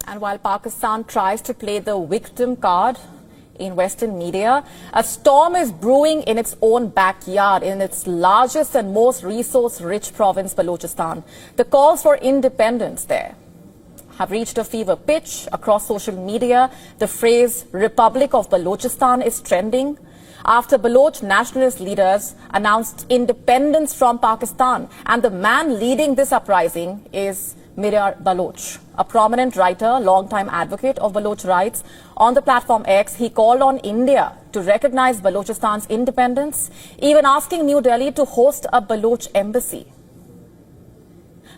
And while Pakistan tries to play the victim card in Western media, a storm is brewing in its own backyard, in its largest and most resource-rich province, Balochistan. The calls for independence there have reached a fever pitch across social media. The phrase Republic of Balochistan is trending after Baloch nationalist leaders announced independence from Pakistan. And the man leading this uprising is Mir Yar A Baloch, a prominent writer, long-time advocate of Baloch rights. On the platform X, he called on India to recognize Balochistan's independence, even asking New Delhi to host a Baloch embassy.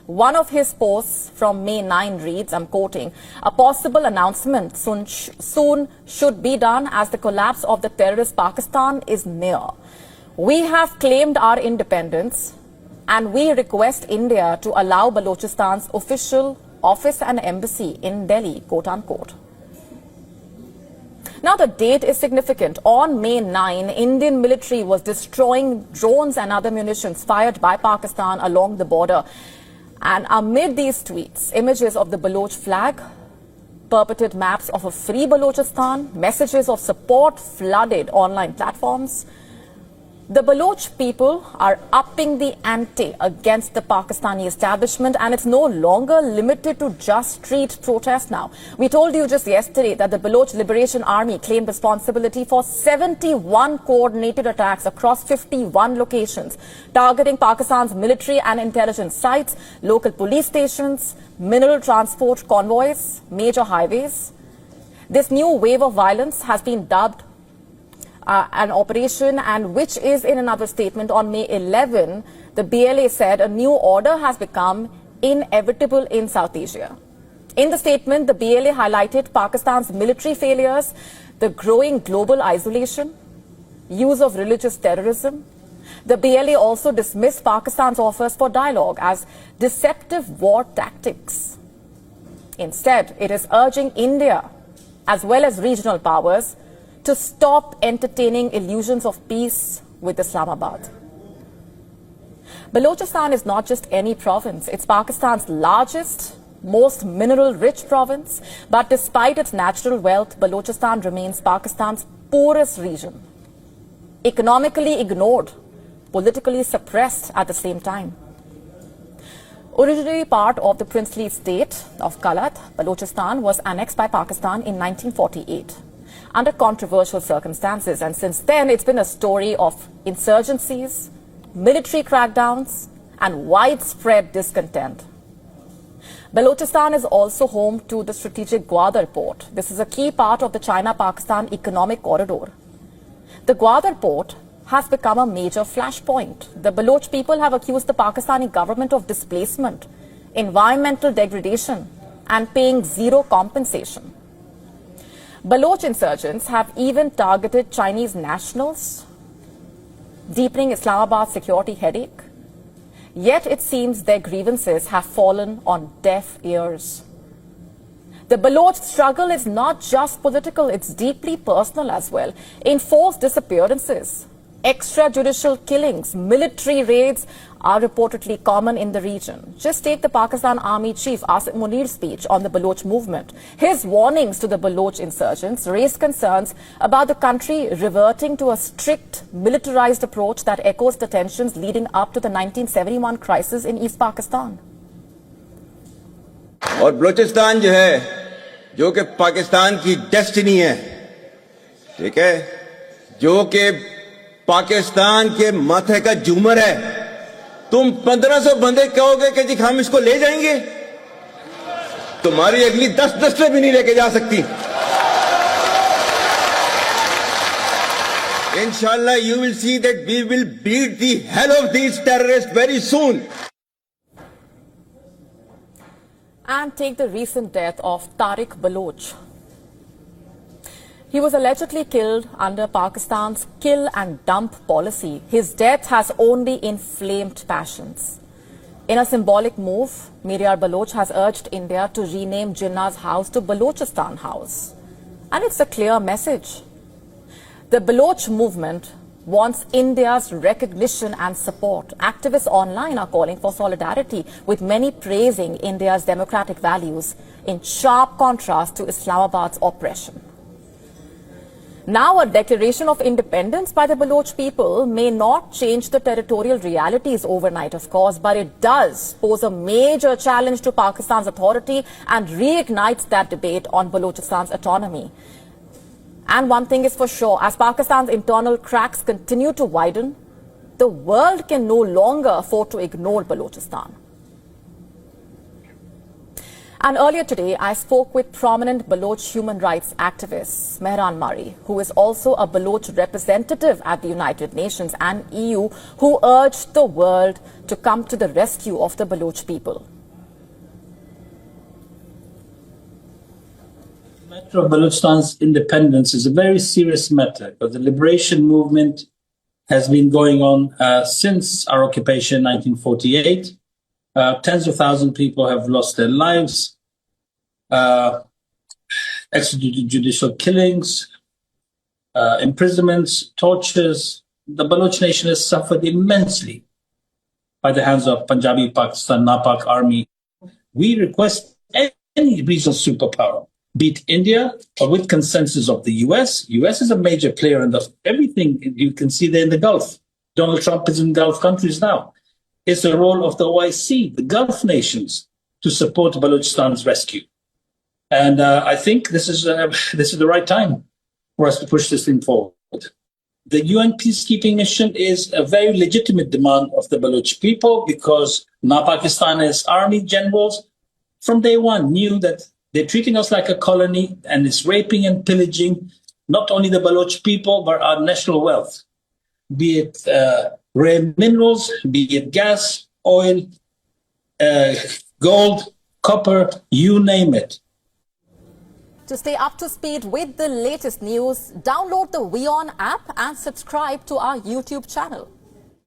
One of his posts from May 9 reads, I'm quoting, "A possible announcement soon should be done as the collapse of the terrorist Pakistan is near. We have claimed our independence and we request India to allow Balochistan's official office and embassy in Delhi, quote unquote." Now, the date is significant. On May 9, Indian military was destroying drones and other munitions fired by Pakistan along the border. And amid these tweets, images of the Baloch flag, purported maps of a free Balochistan, messages of support flooded online platforms. The Baloch people are upping the ante against the Pakistani establishment, and it's no longer limited to just street protests now. We told you just yesterday that the Baloch Liberation Army claimed responsibility for 71 coordinated attacks across 51 locations, targeting Pakistan's military and intelligence sites, local police stations, mineral transport convoys, major highways. This new wave of violence has been dubbed an operation, and which is in another statement on May 11, the BLA said a new order has become inevitable in South Asia. In the statement, the BLA highlighted Pakistan's military failures, the growing global isolation, use of religious terrorism. The BLA also dismissed Pakistan's offers for dialogue as deceptive war tactics. Instead, it is urging India, as well as regional powers, to stop entertaining illusions of peace with Islamabad. Balochistan is not just any province. It's Pakistan's largest, most mineral-rich province. But despite its natural wealth, Balochistan remains Pakistan's poorest region. Economically ignored, politically suppressed at the same time. Originally part of the princely state of Kalat, Balochistan was annexed by Pakistan in 1948. Under controversial circumstances, and since then it's been a story of insurgencies, military crackdowns, and widespread discontent. Balochistan is also home to the strategic Gwadar port. This is a key part of the China-Pakistan economic corridor. The Gwadar port has become a major flashpoint. The Baloch people have accused the Pakistani government of displacement, environmental degradation, and paying zero compensation. Baloch insurgents have even targeted Chinese nationals, deepening Islamabad's security headache. Yet it seems their grievances have fallen on deaf ears. The Baloch struggle is not just political, it's deeply personal as well. Enforced disappearances, extrajudicial killings, military raids are reportedly common in the region. Just take the Pakistan Army Chief Asim Munir's speech on the Baloch movement. His warnings to the Baloch insurgents raised concerns about the country reverting to a strict militarized approach that echoes the tensions leading up to the 1971 crisis in East Pakistan. और बलोचिस्तान जो है, जो कि पाकिस्तान की destiny है, ठीक है, जो कि पाकिस्तान के माथे का झूमर है, तुम 1500 बंदे कहोगे कि जी हम इसको ले जाएंगे, तुम्हारी अगली 10 दस्तें भी नहीं लेके जा सकती। Inshallah, you will see that we will beat the hell of these terrorists very soon. And take the recent death of Tariq Baloch. He was allegedly killed under Pakistan's kill and dump policy. His death has only inflamed passions. In a symbolic move, Mir Yar A Baloch has urged India to rename Jinnah's house to Balochistan House. And it's a clear message. The Baloch movement wants India's recognition and support. Activists online are calling for solidarity, with many praising India's democratic values in sharp contrast to Islamabad's oppression. Now, a declaration of independence by the Baloch people may not change the territorial realities overnight, of course, but it does pose a major challenge to Pakistan's authority and reignites that debate on Balochistan's autonomy. And one thing is for sure, as Pakistan's internal cracks continue to widen, the world can no longer afford to ignore Balochistan. And earlier today, I spoke with prominent Baloch human rights activist Mir Yar, who is also a Baloch representative at the United Nations and EU, who urged the world to come to the rescue of the Baloch people. The matter of Balochistan's independence is a very serious matter, because the liberation movement has been going on since our occupation in 1948. Tens of thousands of people have lost their lives, extrajudicial killings, imprisonments, tortures. The Baloch nation has suffered immensely by the hands of Punjabi Pakistan Napak army. We request any regional superpower, be it India or with consensus of the US. US is a major player in everything you can see there in the Gulf. Donald Trump is in Gulf countries now. It's the role of the OIC, the Gulf nations, to support Balochistan's rescue. And I think this is the right time for us to push this thing forward. The UN peacekeeping mission is a very legitimate demand of the Baloch people, because Pakistan's army generals from day one knew that they're treating us like a colony and it's raping and pillaging not only the Baloch people, but our national wealth, be it rare minerals, be it gas, oil, gold, copper, you name it. To stay up to speed with the latest news, download the WION app and subscribe to our YouTube channel.